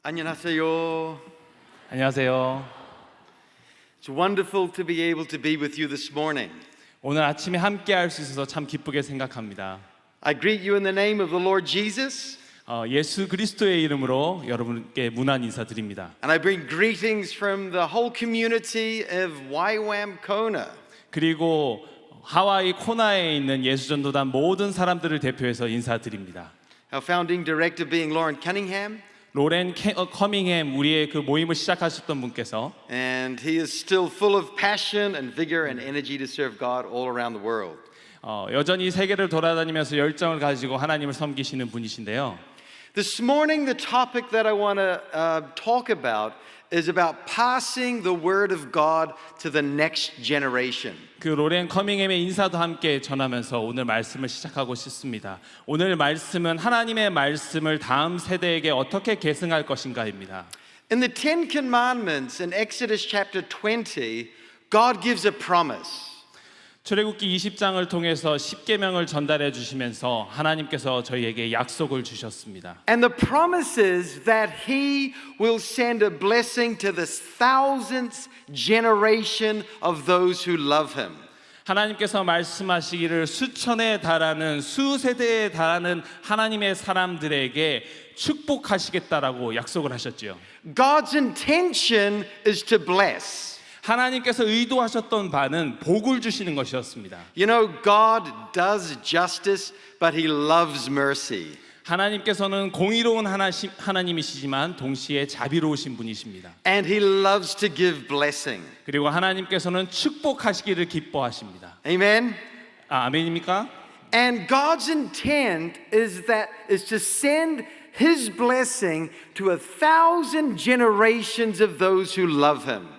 안녕하세요. 안녕하세요. It's wonderful to be able to be with you this morning. 오늘 아침에 함께 할 수 있어서 참 기쁘게 생각합니다. I greet you in the name of the Lord Jesus, 예수 그리스도의 이름으로 여러분께 문안 인사드립니다. and I bring greetings from the whole community of YWAM Kona. 그리고 하와이 코나에 있는 예수전도단 모든 사람들을 대표해서 인사드립니다. Our founding director being Lauren Cunningham, 로렌 커밍햄 우리의 그 모임을 시작하셨던 분께서 and he is still full of passion and vigor and energy to serve God all around the world. 여전히 세계를 돌아다니면서 열정을 가지고 하나님을 섬기시는 분이신데요. This morning, the topic that I want to talk about is about passing the word of God to the next generation. 그 로렌 커밍햄의 인사도 함께 전하면서 오늘 말씀을 시작하고 싶습니다. 오늘 말씀은 하나님의 말씀을 다음 세대에게 어떻게 계승할 것인가입니다. In the Ten Commandments in Exodus chapter 20, God gives a promise. 출애굽기 20장을 통해서 10계명을 전달해 주시면서 하나님께서 저희에게 약속을 주셨습니다. And the promise is that He will send a blessing to the thousandth generation of those who love Him. 하나님께서 말씀하시기를 수천에 달하는 수세대에 달하는 하나님의 사람들에게 축복하시겠다라고 약속을 하셨지요. God's intention is to bless. 하나님께서 의도하셨던 바는 복을 주시는 것이었습니다. You know, God does justice, but He loves mercy. 하나님께서는 공의로운 하나님이시지만 동시에 자비로우신 분이십니다. And He loves to give blessing. 그리고 하나님께서는 축복하시기를 기뻐하십니다. Amen? 아멘입니까? And God's intent is to send His blessing to 1,000 generations of those who love Him.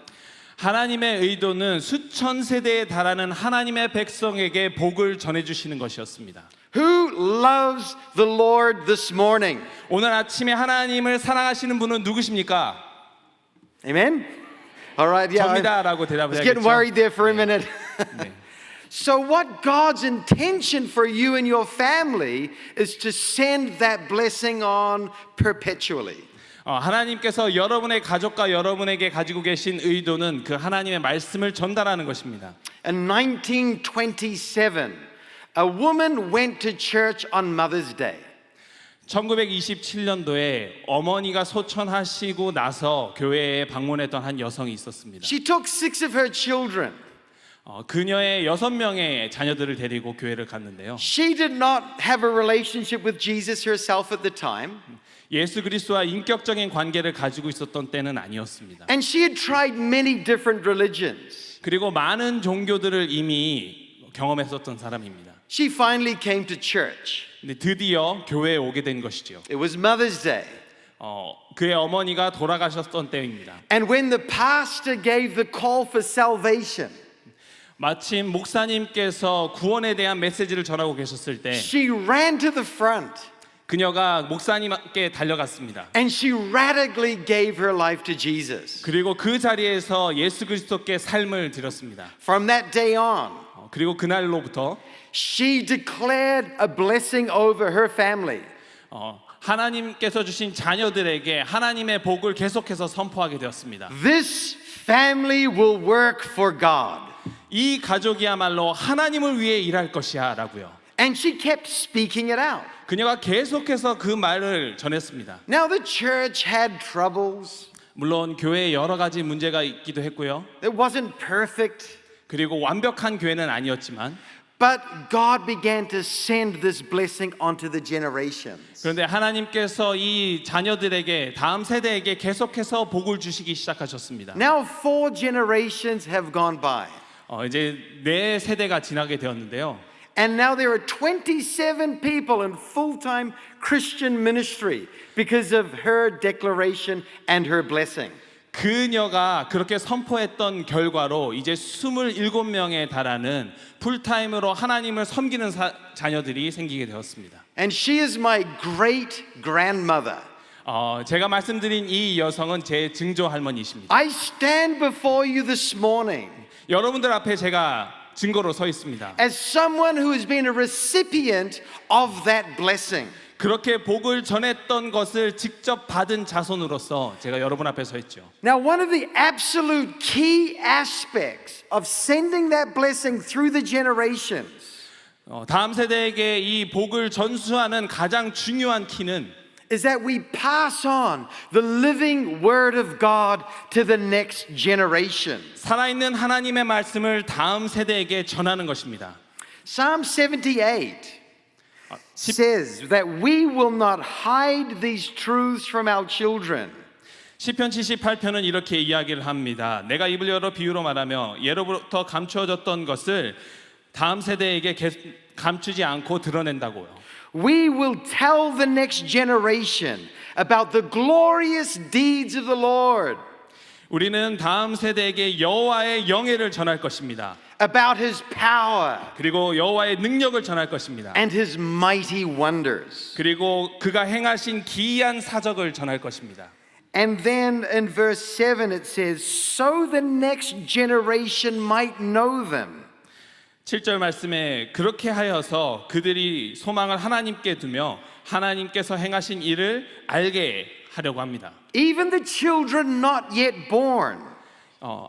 하나님의 의도는 수천 세대에 달하는 하나님의 백성에게 복을 전해주시는 것이었습니다. Who loves the Lord this morning? 오늘 아침에 하나님을 사랑하시는 분은 누구십니까? Amen? All right, yeah. I 접니다라고 대답을 was getting 해야겠죠. worried there for a minute. 네. So what God's intention for you and your family is to send that blessing on perpetually. 하나님께서 여러분의 가족과 여러분에게 가지고 계신 의도는 그 하나님의 말씀을 전달하는 것입니다. In 1927, a woman went to church on Mother's Day. 1927년도에 어머니가 소천하시고 나서 교회에 방문했던 한 여성이 있었습니다. She took 6 of her children. 그녀의 6명의 자녀들을 데리고 교회를 갔는데요. She did not have a relationship with Jesus herself at the time. 예수 그리스도와 인격적인 관계를 가지고 있었던 때는 아니었습니다. And she had tried many different religions. 그리고 많은 종교들을 이미 경험했었던 사람입니다. She finally came to church. 근데 드디어 교회에 오게 된 것이죠. It was Mother's Day. 그의 어머니가 돌아가셨던 때입니다. And when the pastor gave the call for salvation, 마침 목사님께서 구원에 대한 메시지를 전하고 계셨을 때 she ran to the front 그녀가 목사님께 달려갔습니다. and she radically gave her life to Jesus. 그리고 그 자리에서 예수 그리스도께 삶을 드렸습니다. From that day on, 그리고 그날로부터 she declared a blessing over her family. 하나님께서 주신 자녀들에게 하나님의 복을 계속해서 선포하게 되었습니다. This family will work for God. 이 가족이야말로 하나님을 위해 일할 것이야 라고요. And she kept speaking it out. 그녀가 계속해서 그 말을 전했습니다. Now the church had troubles. 물론 교회에 여러 가지 문제가 있기도 했고요. It wasn't perfect. 그리고 완벽한 교회는 아니었지만 But God began to send this blessing onto the generations. 그런데 하나님께서 이 자녀들에게 다음 세대에게 계속해서 복을 주시기 시작하셨습니다. Now 4 generations have gone by. 이제 4세대가 지나게 되었는데요. And now there are 27 people in full-time Christian ministry because of her declaration and her blessing. 그녀가 그렇게 선포했던 결과로 이제 27명에 달하는 풀타임으로 하나님을 섬기는 자녀들이 생기게 되었습니다. And she is my great grandmother. 제가 말씀드린 이 여성은 제 증조 할머니이십니다. I stand before you this morning 여러분들 앞에 제가 증거로 서 있습니다. as someone who has been a recipient of that blessing. 그렇게 복을 전했던 것을 직접 받은 자손으로서 제가 여러분 앞에 서 있죠. Now, one of the absolute key aspects of sending that blessing through the generations 다음 세대에게 이 복을 전수하는 가장 중요한 키는 is that we pass on the living word of God to the next generation. 살아있는 하나님의 말씀을 다음 세대에게 전하는 것입니다. Psalm 78 says that we will not hide these truths from our children. 시편 78편은 이렇게 이야기를 합니다. 내가 입을 열어 비유로 말하며 예로부터 감추어졌던 것을 다음 세대에게 감추지 않고 드러낸다고요. We will tell the next generation about the glorious deeds of the Lord, 우리는 다음 세대에게 여호와의 영예를 전할 것입니다. about his power 그리고 여호와의 능력을 전할 것입니다. and his mighty wonders. 그리고 그가 행하신 기이한 사적을 전할 것입니다. And then in verse 7 it says, so the next generation might know them. 7절 말씀에 그렇게 하여서 그들이 소망을 하나님께 두며 하나님께서 행하신 일을 알게 하려고 합니다. Even the children not yet born.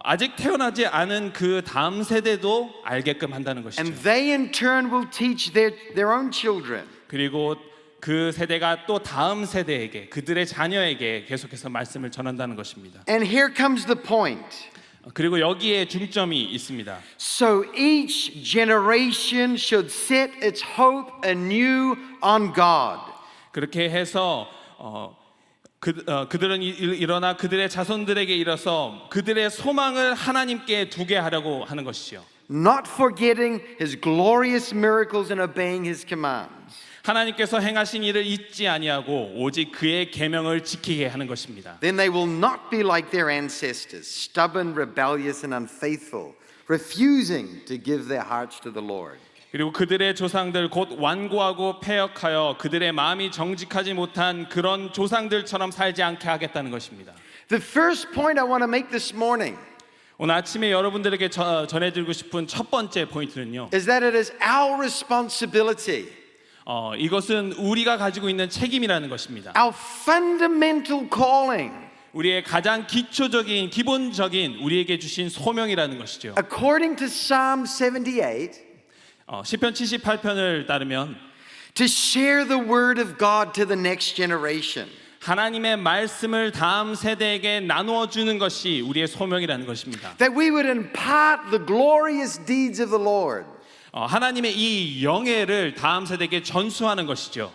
아직 태어나지 않은 그 다음 세대도 알게끔 한다는 것이죠. And they in turn will teach their own children. 그리고 그 세대가 또 다음 세대에게 그들의 자녀에게 계속해서 말씀을 전한다는 것입니다. And here comes the point. 그리고 여기에 중점이 있습니다. So each generation should set its hope anew on God. 그렇게 해서 그들은 일어나 그들의 자손들에게 이르러서 그들의 소망을 하나님께 두게 하려고 하는 것이죠. Not forgetting his glorious miracles and obeying his commands. 하나님께서 행하신 일을 잊지 아니하고 오직 그의 계명을 지키게 하는 것입니다. Then they will not be like their ancestors, stubborn, rebellious, and unfaithful, refusing to give their hearts to the Lord. 그리고 그들의 조상들 곧 완고하고 패역하여 그들의 마음이 정직하지 못한 그런 조상들처럼 살지 않게 하겠다는 것입니다. The first point I want to make this morning 오늘 아침에 여러분들에게 전해드리고 싶은 첫 번째 포인트는요. is that it is our responsibility, 이것은 우리가 가지고 있는 책임이라는 것입니다. our fundamental calling, 우리의 가장 기초적인 기본적인 우리에게 주신 소명이라는 것이죠. according to Psalm 78, 시편 78편을 따르면 to share the word of God to the next generation. 하나님의 말씀을 다음 세대에게 나누어 주는 것이 우리의 소명이라는 것입니다. That we would impart the glorious deeds of the Lord. 하나님의 이 영예를 다음 세대에게 전수하는 것이죠.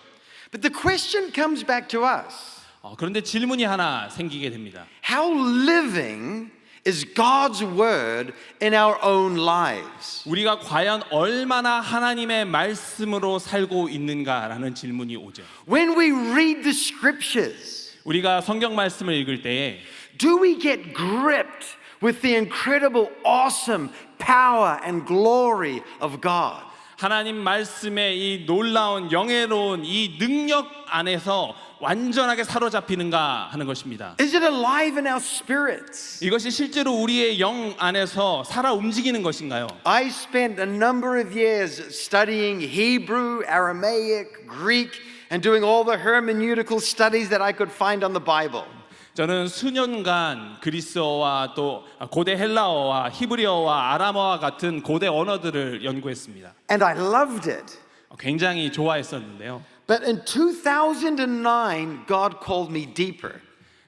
But the question comes back to us. 그런데 질문이 하나 생기게 됩니다. How living is God's word in our own lives? 우리가 과연 얼마나 하나님의 말씀으로 살고 있는가라는 질문이 오죠. When we read the scriptures, 우리가 성경 말씀을 읽을 때에 do we get gripped with the incredible, awesome power and glory of God? 하나님 말씀의 이 놀라운 영예로운 이 능력 안에서 완전하게 사로잡히는가 하는 것입니다. Is it alive in our spirits? 이것이 실제로 우리의 영 안에서 살아 움직이는 것인가요? I spent a number of years studying Hebrew, Aramaic, Greek, and doing all the hermeneutical studies that I could find on the Bible. 저는 수년간 그리스어와 또 고대 헬라어와 히브리어와 아람어와 같은 고대 언어들을 연구했습니다. And I loved it. 굉장히 좋아했었는데요. But in 2009, God called me deeper.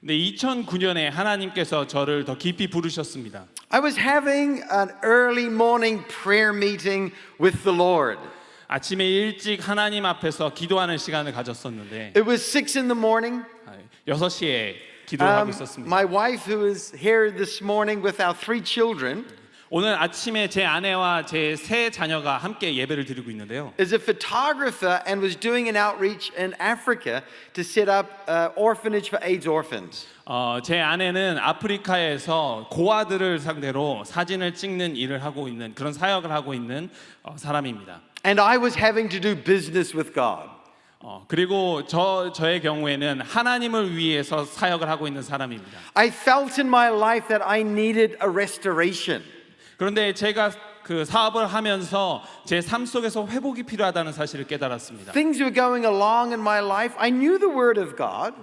근데 2009년에 하나님께서 저를 더 깊이 부르셨습니다. I was having an early morning prayer meeting with the Lord. 아침에 일찍 하나님 앞에서 기도하는 시간을 가졌었는데 It was 6 in the morning. 6시에 기도를 하고 있었습니다. My wife, who is here this morning with our 3 children, 오늘 아침에 제 아내와 제 세 자녀가 함께 예배를 드리고 있는데요. is a photographer and was doing an outreach in Africa to set up an orphanage for AIDS orphans. 제 아내는 아프리카에서 고아들을 상대로 사진을 찍는 일을 하고 있는 그런 사역을 하고 있는 사람입니다. And I was having to do business with God. 그리고 저의 경우에는 하나님을 위해서 사역을 하고 있는 사람입니다. I felt in my life that I needed a restoration. 그런데 제가 그 사업을 하면서 제 삶 속에서 회복이 필요하다는 사실을 깨달았습니다. Things were going along in my life. I knew the Word of God,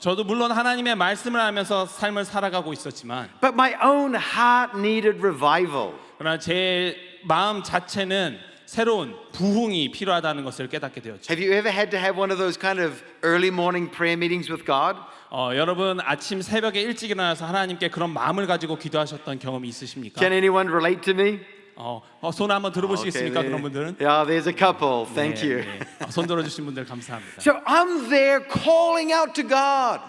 저도 물론 하나님의 말씀을 하면서 삶을 살아가고 있었지만 but my own heart needed revival. 그러나 제 마음 자체는 새로운 부흥이 필요하다는 것을 깨닫게 되었죠. Have you ever had to have one of those kind of early morning prayer meetings with God? 여러분 아침 새벽에 일찍 일어나서 하나님께 그런 마음을 가지고 기도하셨던 경험이 있으십니까? Can anyone relate to me? 손 한번 들어보시겠습니까? Okay, 그런 분들은? yeah, there's a couple. Thank you. 손 들어주신 분들 감사합니다. So I'm there calling out to God.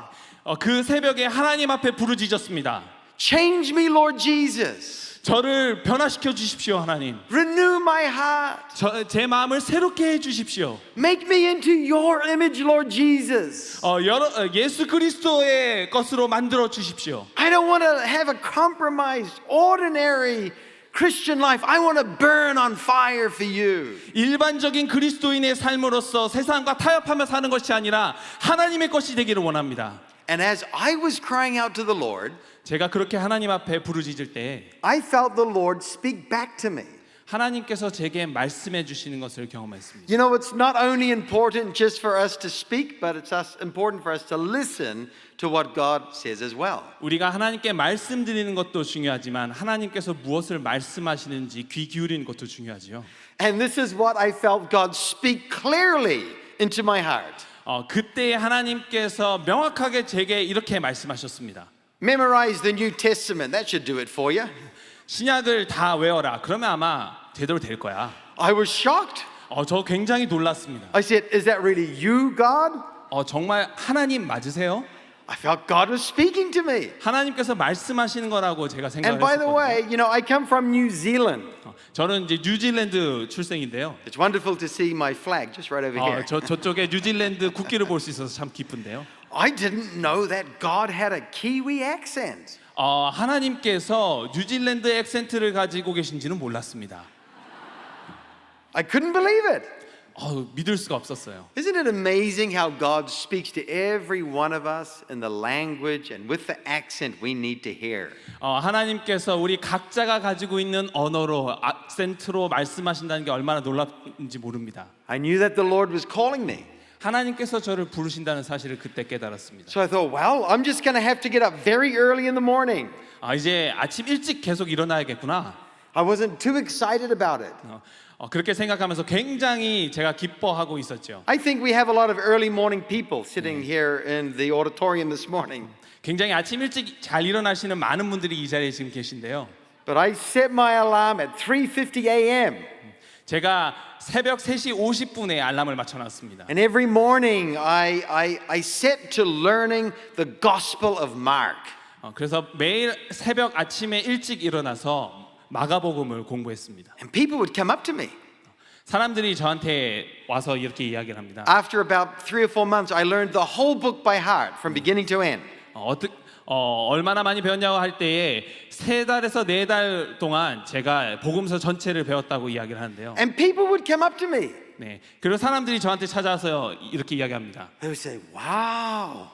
그 새벽에 하나님 앞에 부르짖었습니다. Change me, Lord Jesus. 저를 변화시켜 주십시오, 하나님. Renew my heart. 제 마음을 새롭게 해 주십시오. Make me into your image, Lord Jesus. 예수 그리스도의 것으로 만들어 주십시오. I don't want to have a compromised, ordinary Christian life. I want to burn on fire for you. 일반적인 그리스도인의 삶으로서 세상과 타협하며 사는 것이 아니라 하나님의 것이 되기를 원합니다. And as I was crying out to the Lord, 제가 그렇게 하나님 앞에 부르짖을 때 I felt the Lord speak back to me. 하나님께서 제게 말씀해 주시는 것을 경험했습니다. You know, it's not only important just for us to speak, but it's important for us to listen to what God says as well. 우리가 하나님께 말씀드리는 것도 중요하지만 하나님께서 무엇을 말씀하시는지 귀 기울이는 것도 중요하지요. And this is what I felt God speak clearly into my heart. 그때 하나님께서 명확하게 제게 이렇게 말씀하셨습니다. Memorize the New Testament. That should do it for you. 신약을 다 외워라. 그러면 아마 제대로 될 거야. I was shocked. 저 굉장히 놀랐습니다. I said, is that really you, God? 정말 하나님 맞으세요? I felt God was speaking to me. 하나님께서 말씀하시는 거라고 제가 And by the 생각했었거든요. way, you know, I come from New Zealand. 저는 이제 뉴질랜드 출생인데요. It's wonderful to see my flag just right over here. 저쪽에 뉴질랜드 국기를 볼 수 있어서 참 기쁜데요. I didn't know that God had a Kiwi accent. 하나님께서 뉴질랜드 액센트를 가지고 계신지는 몰랐습니다. I couldn't believe it. 믿을 수가 없었어요. Isn't it amazing how God speaks to every one of us in the language and with the accent we need to hear? 하나님께서 우리 각자가 가지고 있는 언어로 악센트로 말씀하신다는 게 얼마나 놀랍는지 모릅니다. I knew that the Lord was calling me. 하나님께서 저를 부르신다는 사실을 그때 깨달았습니다. So I thought, well, I'm just going to have to get up very early in the morning. 이제 아침 일찍 계속 일어나야겠구나. I wasn't too excited about it. 그렇게 생각하면서 굉장히 제가 기뻐하고 있었죠. I think we have a lot of early morning people sitting here in the auditorium this morning. 굉장히 아침 일찍 잘 일어나시는 많은 분들이 이 자리에 지금 계신데요. But I set my alarm at 3:50 a.m. 제가 새벽 3시 50분에 알람을 맞춰놨습니다. And every morning I set to learning the Gospel of Mark. 그래서 매일 새벽 아침에 일찍 일어나서 마가복음을 공부했습니다. And people would come up to me. 사람들이 저한테 와서 이렇게 이야기를 합니다. After about 3 or 4 months, I learned the whole book by heart from beginning to end. 얼마나 많이 배웠냐고 할 때에 3달에서 4달 동안 제가 복음서 전체를 배웠다고 이야기를 하는데요. And people would come up to me. 네, 그리고 사람들이 저한테 찾아와서 이렇게 이야기합니다. They would say, "Wow,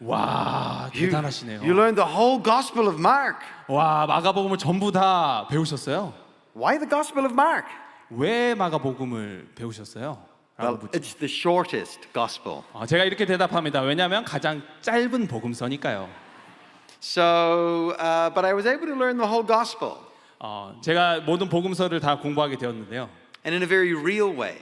와, 대단하시네요. you learned the whole Gospel of Mark. 와, 마가복음을 전부 다 배우셨어요? Why the Gospel of Mark?" 왜 마가복음을 배우셨어요? Well, it's the shortest gospel. 제가 이렇게 대답합니다. 왜냐하면 가장 짧은 복음서니까요. So, but I was able to learn the whole gospel, 제가 모든 복음서를 다 공부하게 되었는데요. and in a very real way.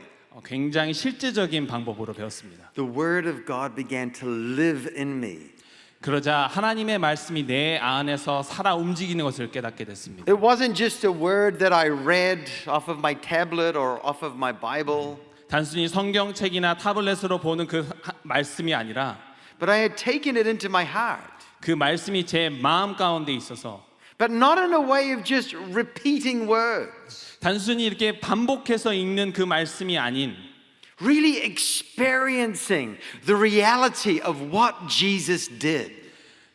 굉장히 실제적인 방법으로 배웠습니다. The Word of God began to live in me. 그러자 하나님의 말씀이 내 안에서 살아 움직이는 것을 깨닫게 됐습니다. It wasn't just a word that I read off of my tablet or off of my Bible, 단순히 성경책이나 타블렛으로 보는 그 말씀이 아니라 but I had taken it into my heart. 그 말씀이 제 마음 가운데 있어서 But not in a way of just repeating words. 단순히 이렇게 반복해서 읽는 그 말씀이 아닌 Really experiencing the reality of what Jesus did.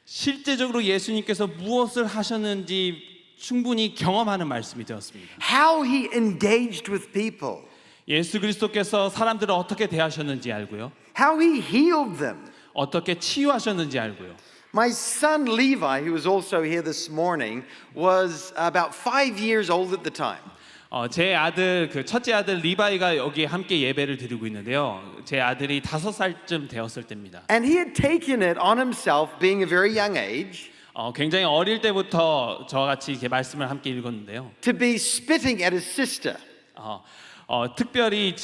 실제적으로 예수님께서 무엇을 하셨는지 충분히 경험하는 말씀이 되었습니다. How he engaged with people. 예수 그리스도께서 사람들을 어떻게 대하셨는지 알고요. How he healed them. 어떻게 치유하셨는지 알고요. My son Levi, who was also here this morning, was about 5 years old at the time. 제 아들 그 첫째 아들 리바이가 여기 함께 예배를 드리고 있는데요. 제 아들이 5살쯤 되었을 때입니다. And he had taken it on himself, being a very young age, 굉장히 어릴 때부터 저와 같이 이렇게 말씀을 함께 읽었는데요. to be spitting at his sister. 특별히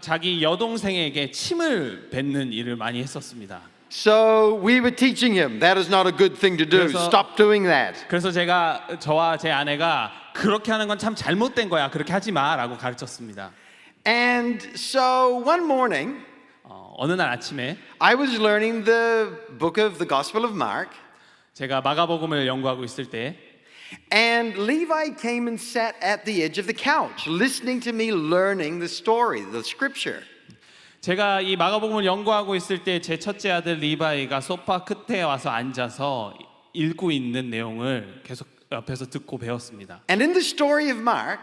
자기 여동생에게 침을 뱉는 일을 많이 했었습니다. So we were teaching him that is not a good thing to do. 그래서- Stop doing that. 그래서 저와 제 아내가 그렇게 하는 건 참 잘못된 거야. 그렇게 하지 마라고 가르쳤습니다. And so one morning, 어느 날 아침에 I was learning the book of the Gospel of Mark, 제가 마가복음을 연구하고 있을 때 and Levi came and sat at the edge of the couch, listening to me learning the story, the scripture. 제가 이 마가복음을 연구하고 있을 때 제 첫째 아들 리바이가 소파 끝에 와서 앉아서 읽고 있는 내용을 계속 옆에서 듣고 배웠습니다. And in the story of Mark,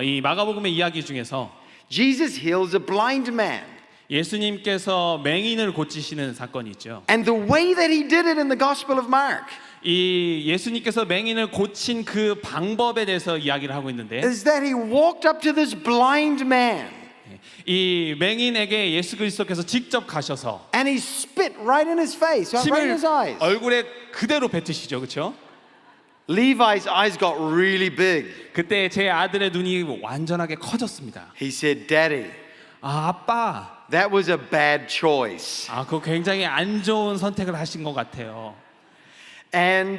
이 마가복음의 이야기 중에서 Jesus heals a blind man. 예수님께서 맹인을 고치시는 사건이 있죠. And the way that he did it in the Gospel of Mark 이 예수님께서 맹인을 고친 그 방법에 대해서 이야기를 하고 있는데 is that he walked up to this blind man 이 맹인에게 예수 그리스도께서 직접 가셔서 and he spit right in his face, right in 침을 his eyes. 얼굴에 그대로 뱉으시죠, 그렇죠? Levi's eyes got really big. 그때 제 아들의 눈이 완전하게 커졌습니다. He said, Daddy, 아빠, that was a bad choice. 그거 굉장히 안 좋은 선택을 하신 것 같아요. And,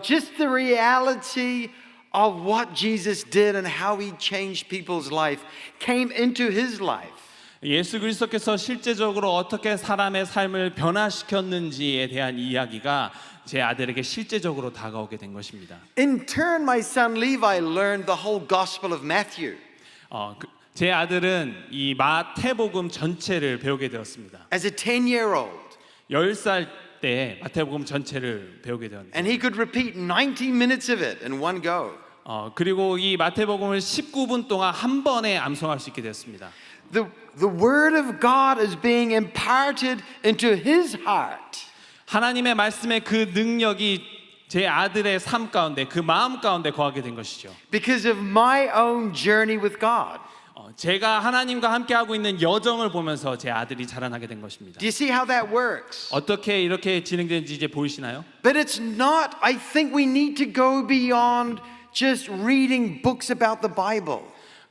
just the reality of what Jesus did and how he changed people's life came into his life. 예수 그리스도께서 실제적으로 어떻게 사람의 삶을 변화시켰는지에 대한 이야기가 제 아들에게 실제적으로 다가오게 된 것입니다. In turn, my son Levi learned the whole Gospel of Matthew. 제 아들은 이 마태복음 전체를 배우게 되었습니다. As a 10-year-old. 10살 때 마태복음 전체를 배우게 되었는데 And he could repeat 90 minutes of it in one go. 그리고 이 마태복음을 19분 동안 한 번에 암송할 수 있게 되었습니다. The word of God is being imparted into his heart. 하나님의 말씀의 그 능력이 제 아들의 삶 가운데 그 마음 가운데 거하게 된 것이죠. Because of my own journey with God. 제가 하나님과 함께 하고 있는 여정을 보면서 제 아들이 자라나게 된 것입니다. Do you see how that works? 어떻게 이렇게 진행되는지 이제 보이시나요? But it's not, I think we need to go beyond just reading books about the Bible.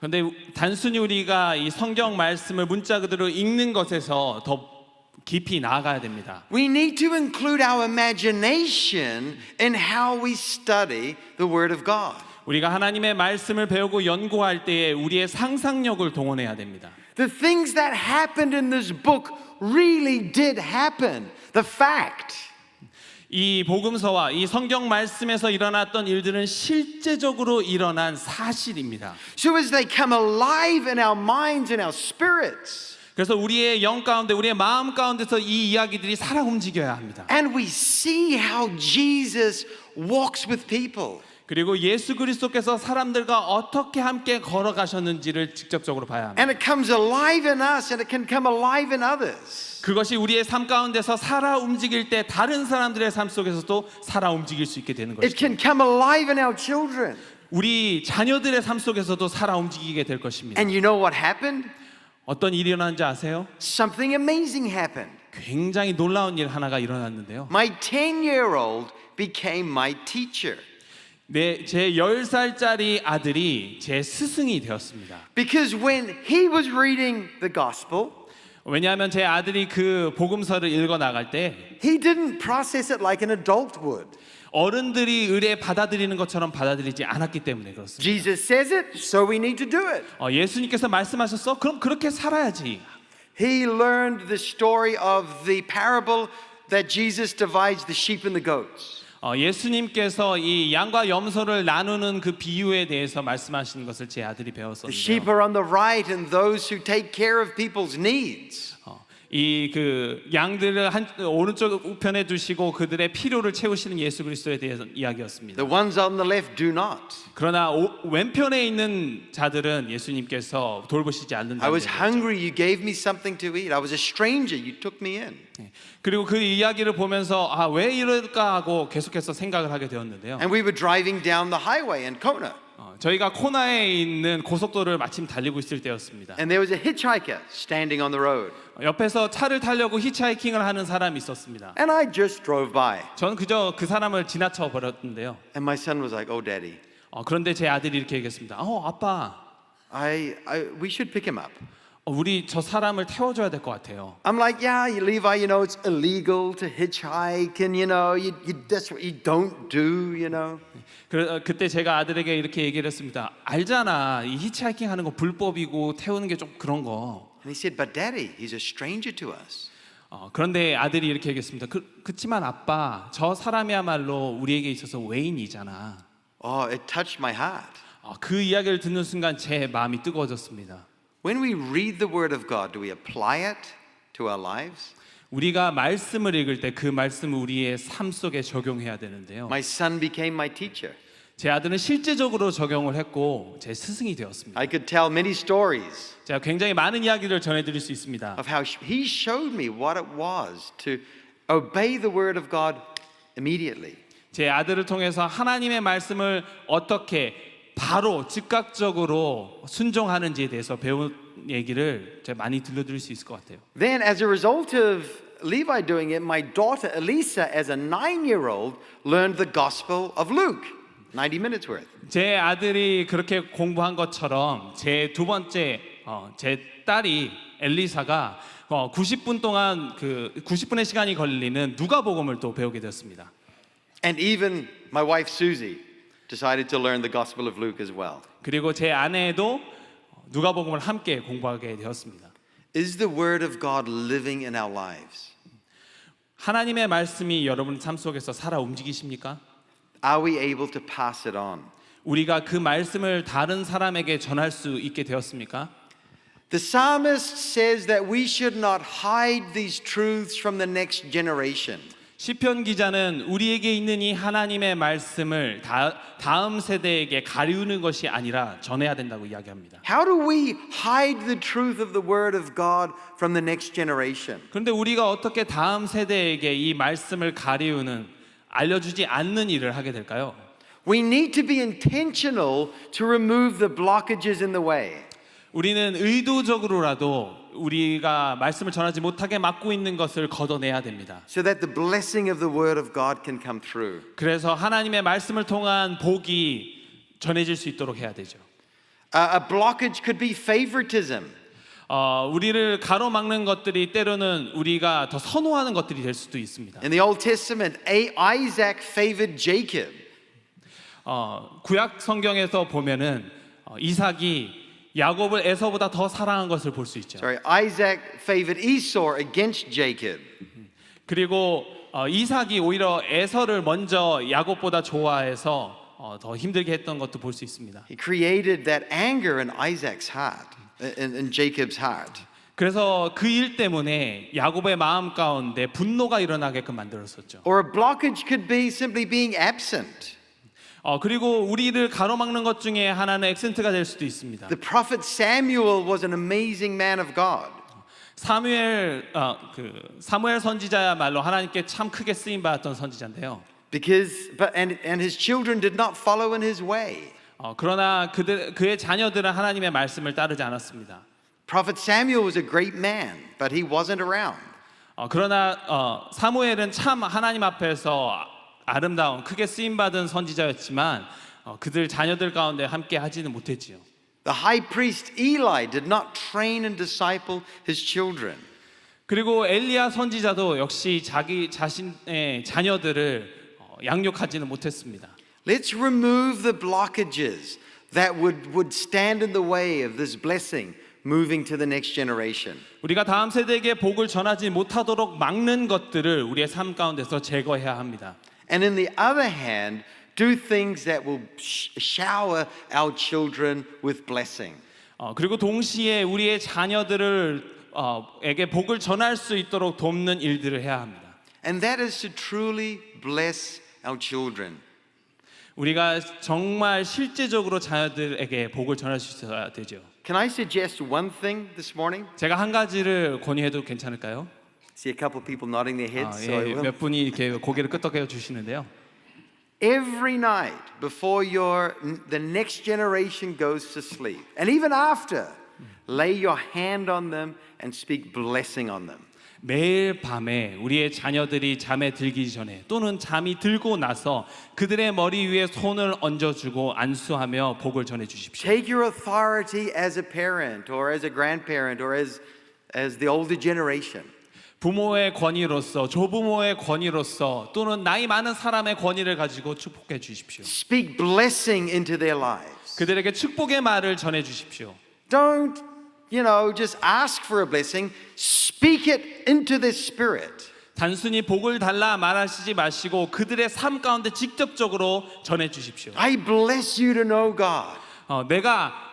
그런데 단순히 우리가 이 성경 말씀을 문자 그대로 읽는 것에서 더 깊이 나아가야 됩니다. We need to include our imagination in how we study the Word of God. 우리가 하나님의 말씀을 배우고 연구할 때에 우리의 상상력을 동원해야 됩니다. The things that happened in this book really did happen. The fact. 이 복음서와 이 성경 말씀에서 일어났던 일들은 실제적으로 일어난 사실입니다. So as they come alive in our minds and our spirits. 그래서 우리의 영 가운데, 우리의 마음 가운데서 이 이야기들이 살아 움직여야 합니다. And we see how Jesus walks with people. 그리고 예수 그리스도께서 사람들과 어떻게 함께 걸어가셨는지를 직접적으로 봐야 합니다. And it comes alive in us and it can come alive in others. 그것이 우리의 삶 가운데서 살아 움직일 때 다른 사람들의 삶 속에서도 살아 움직일 수 있게 되는 It 것이죠. can come alive in our children. 우리 자녀들의 삶 속에서도 살아 움직이게 될 것입니다. And you know what happened? 어떤 일이 일어났는지 아세요? Something amazing happened. 굉장히 놀라운 일 하나가 일어났는데요. My 10-year-old became my teacher. 제 10살짜리 아들이 제 스승이 되었습니다. Because when he was reading the gospel, 왜냐하면 제 아들이 그 복음서를 읽어 나갈 때 he didn't process it like an adult would. 어른들이 의뢰 받아들이는 것처럼 받아들이지 않았기 때문에 그렇습니다. Jesus says it, so we need to do it. 예수님께서 말씀하셨어? 그럼 그렇게 살아야지. He learned the story of the parable that Jesus divides the sheep and the goats. 예수님께서 이 양과 염소를 나누는 그 비유에 대해서 말씀하시는 것을 제 아들이 The sheep 배웠었는데요. are on the right and those who take care of people's needs. 이 그 양들을 한 오른쪽 우편에 두시고 그들의 필요를 채우시는 예수 그리스도에 대해서 이야기였습니다. The ones on the left do not. 그러나 왼편에 있는 자들은 예수님께서 돌보시지 I 않는다는 was 거죠. hungry, you gave me something to eat. I was a stranger, you took me in. 그리고 그 이야기를 보면서 아, 왜 이럴까 하고 계속해서 생각을 하게 되었는데요. And we were driving down the highway in Kona. 저희가 코나에 있는 고속도로를 마침 달리고 있을 때였습니다. And there was a hitchhiker standing on the road. 옆에서 차를 타려고 히치하이킹을 하는 사람이 있었습니다. And I just drove by. 저는 그저 그 사람을 지나쳐 버렸는데요. And my son was like, oh, daddy, 그런데 제 아들이 이렇게 얘기했습니다. 아빠, we should pick him up. 우리 저 사람을 태워줘야 될 것 같아요. I'm like, yeah, Levi, you know, it's illegal to hitchhike and, you know, that's what you don't do, you know. 그때 제가 아들에게 이렇게 얘기를 했습니다. 알잖아, 이 히치하이킹 하는 거 불법이고 태우는 게 좀 그런 거. And he said, but daddy, he's a stranger to us. 그런데 아들이 이렇게 얘기했습니다. 그렇지만 아빠, 저 사람이야말로 우리에게 있어서 외인이잖아. Oh, it touched my heart. 그 이야기를 듣는 순간 제 마음이 뜨거워졌습니다. When we read the word of God, do we apply it to our lives? 우리가 말씀을 읽을 때 그 말씀을 우리의 삶 속에 적용해야 되는데요. My son became my teacher. 제 아들은 실제적으로 적용을 했고 제 스승이 되었습니다. I could tell many stories 제가 굉장히 많은 이야기를 전해드릴 수 있습니다. of how he showed me what it was to obey the word of God immediately. 제 아들을 통해서 하나님의 말씀을 어떻게 바로 즉각적으로 순종하는지에 대해서 배운 얘기를 제가 많이 들려드릴 수 있을 것 같아요. Then, as a result of Levi doing it, my daughter Elisa, as a 9-year-old, learned the Gospel of Luke, 90 minutes worth. 제 아들이 그렇게 공부한 것처럼 제 두 번째 제 딸이 엘리사가 90분 동안 90분의 시간이 걸리는 누가복음을 또 배우게 되었습니다. And even my wife Susie decided to learn the Gospel of Luke as well. 그리고 제 아내도 누가복음을 함께 공부하게 되었습니다. Is the word of God living in our lives? 하나님의 말씀이 여러분 삶 속에서 살아 움직이십니까? Are we able to pass it on? 우리가 그 말씀을 다른 사람에게 전할 수 있게 되었습니까? The psalmist says that we should not hide these truths from the next generation. 시편 기자는 우리에게 있는 이 하나님의 말씀을 다음 세대에게 가리우는 것이 아니라 전해야 된다고 이야기합니다. How do we hide the truth of the word of God from the next generation? 그런데 우리가 어떻게 다음 세대에게 이 말씀을 가리우는 알려주지 않는 일을 하게 될까요? We need to be intentional to remove the blockages in the way. 우리는 의도적으로라도 우리가 말씀을 전하지 못하게 막고 있는 것을 걷어내야 됩니다. So that the blessing of the word of God can come through. 그래서 하나님의 말씀을 통한 복이 전해질 수 있도록 해야 되죠. A blockage could be favoritism. 우리를 가로막는 것들이 때로는 우리가 더 선호하는 것들이 될 수도 있습니다. In the Old Testament, Isaac favored Jacob. 구약 성경에서 보면은 이삭이 야곱을 에서보다 더 사랑한 것을 볼 수 있죠. Sorry, Isaac favored Esau against Jacob. 그리고 이삭이 오히려 에서를 먼저 야곱보다 좋아해서 더 힘들게 했던 것도 볼 수 있습니다. He created that anger in Isaac's heart, in Jacob's heart. 그래서 그 일 때문에 야곱의 마음 가운데 분노가 일어나게끔 만들었었죠. Or a blockage could be simply being absent. 그리고 우리를 가로막는 것 중에 하나는 액센트가 될 수도 있습니다. The prophet Samuel was an amazing man of God. 사무엘 선지자야말로 하나님께 참 크게 쓰임 받았던 선지자인데요. And his children did not follow in his way. 그러나 그의 자녀들은 하나님의 말씀을 따르지 않았습니다. Prophet Samuel was a great man, but he wasn't around. 그러나 사무엘은 참 하나님 앞에서 아름다운 크게 쓰임 받은 선지자였지만 그들 자녀들 가운데 함께 하지는 못했지요. The high priest Eli did not train and disciple his children. 그리고 엘리야 선지자도 역시 자기 자신의 자녀들을 양육하지는 못했습니다. Let's remove the blockages that would stand in the way of this blessing moving to the next generation. 우리가 다음 세대에게 복을 전하지 못하도록 막는 것들을 우리의 삶 가운데서 제거해야 합니다. And in the other hand, do things that will shower our children with blessing. 그리고 동시에 우리의 자녀들을 에게 복을 전할 수 있도록 돕는 일들을 해야 합니다. And that is to truly bless our children. 우리가 정말 실제적으로 자녀들에게 복을 전할 수 있어야 되죠. Can I suggest one thing this morning? 제가 한 가지를 건의해도 괜찮을까요? See a couple of people nodding their heads. So I will. 몇 분이 이렇게 고개를 끄덕여 주시는데요. Every night before the next generation goes to sleep, and even after, lay your hand on them and speak blessing on them. 매일 밤에 우리의 자녀들이 잠에 들기 전에 또는 잠이 들고 나서 그들의 머리 위에 손을 얹어주고 안수하며 복을 전해 주십시오. Take your authority as a parent or as a grandparent or as the older generation. 부모의 권위로서 조부모의 권위로서 또는 나이 많은 사람의 권위를 가지고 축복해 주십시오. Speak blessing into their lives. 그들에게 축복의 말을 전해 주십시오. Don't, just ask for a blessing. Speak it into their spirit. 단순히 복을 달라 말하시지 마시고 그들의 삶 가운데 직접적으로 전해 주십시오. I bless you to know God.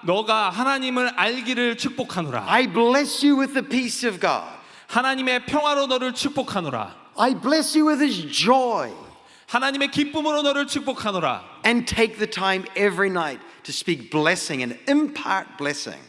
너가 하나님을 알기를 축복하노라. I bless you with the peace of God. 하나님의 평화로 너를 축복하노라. I bless you with His joy. 하나님의 기쁨으로 너를 축복하노라. And take the time every night to speak blessing and impart blessing.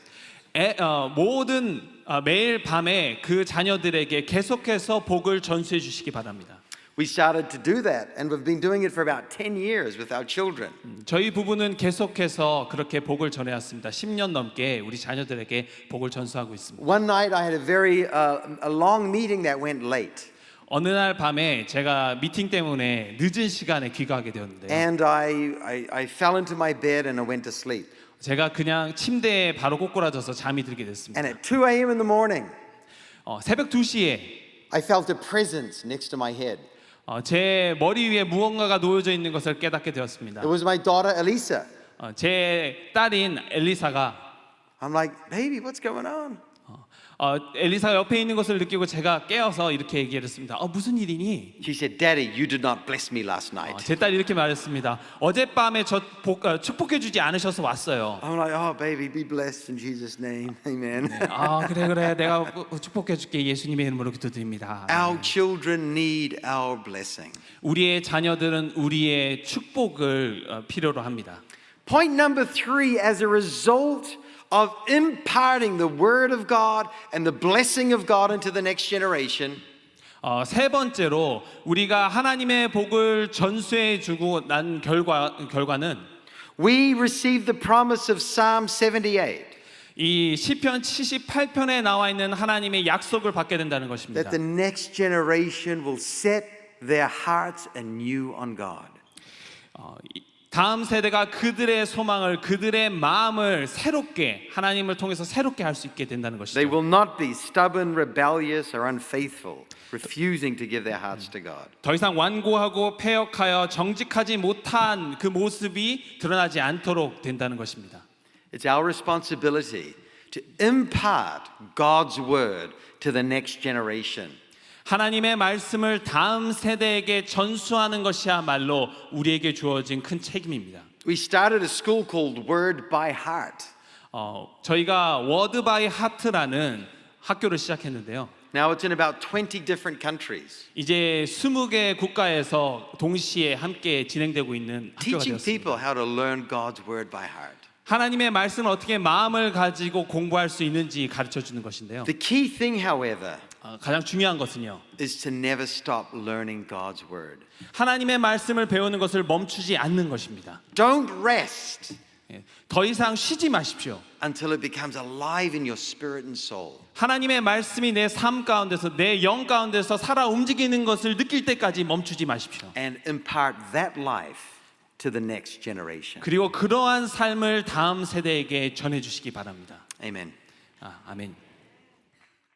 매일 밤에 그 자녀들에게 계속해서 복을 전수해 주시기 바랍니다. We started to do that, and we've been doing it for about 10 years with our children. 저희 부부는 계속해서 그렇게 복을 전해왔습니다. 10년 넘게 우리 자녀들에게 복을 전수하고 있습니다. One night I had a very a long meeting that went late, 어느 날 밤에 제가 미팅 때문에 늦은 시간에 귀가하게 되었는데요. and I fell into my bed and I went to sleep. 제가 그냥 침대에 바로 꼬꾸라져서 잠이 들게 됐습니다. And at 2 a.m. in the morning, 새벽 2시에 I felt a presence next to my head. 제 머리 위에 무언가가 놓여져 있는 것을 깨닫게 되었습니다. It was my daughter Elisa. 제 딸인 엘리사가 I'm like, baby, what's going on? 엘리사가 옆에 있는 것을 느끼고 제가 깨어서 이렇게 얘기를 했습니다. 무슨 일이니? She said, Daddy, you did not bless me last night. 제 딸이 이렇게 말했습니다. 어젯밤에 저 축복해 주지 않으셔서 왔어요. I'm like, oh, baby, be blessed in Jesus' name. Amen. 그래 내가 축복해 줄게. 예수님의 이름으로 기도드립니다. Our children need our blessing. 우리의 자녀들은 우리의 축복을 필요로 합니다. Point number 3, as a result of imparting the word of God and the blessing of God into the next generation, 세 번째로 우리가 하나님의 복을 전수해 주고 난 결과는 we receive the promise of Psalm 78 이 시편 78편에 나와 있는 하나님의 약속을 받게 된다는 것입니다. that the next generation will set their hearts anew on God. 다음 세대가 그들의 소망을 그들의 마음을 새롭게 하나님을 통해서 새롭게 할 수 있게 된다는 것이죠. They will not be stubborn, rebellious, or unfaithful, refusing to give their hearts to God. 더 이상 완고하고 패역하여 정직하지 못한 그 모습이 드러나지 않도록 된다는 것입니다. It's our responsibility to impart God's word to the next generation. 하나님의 말씀을 다음 세대에게 전수하는 것이야말로 우리에게 주어진 큰 책임입니다. We started a school called Word by Heart. 저희가 워드 바이 하트라는 학교를 시작했는데요. Now it's in about 20 different countries. 이제 20개 국가에서 동시에 함께 진행되고 있는 학교가 Teaching 되었습니다. people how to learn God's Word by heart. 하나님의 말씀을 어떻게 마음을 가지고 공부할 수 있는지 가르쳐 주는 것인데요. The key thing, however, 가장 중요한 것은요. is to never stop learning God's Word. 하나님의 말씀을 배우는 것을 멈추지 않는 것입니다. Don't rest 더 이상 쉬지 마십시오. until it becomes alive in your spirit and soul. 하나님의 말씀이 내 삶 가운데서 내 영 가운데서 살아 움직이는 것을 느낄 때까지 멈추지 마십시오. And impart that life to the next generation. 그리고 그러한 삶을 다음 세대에게 전해 주시기 바랍니다. Amen. 아멘.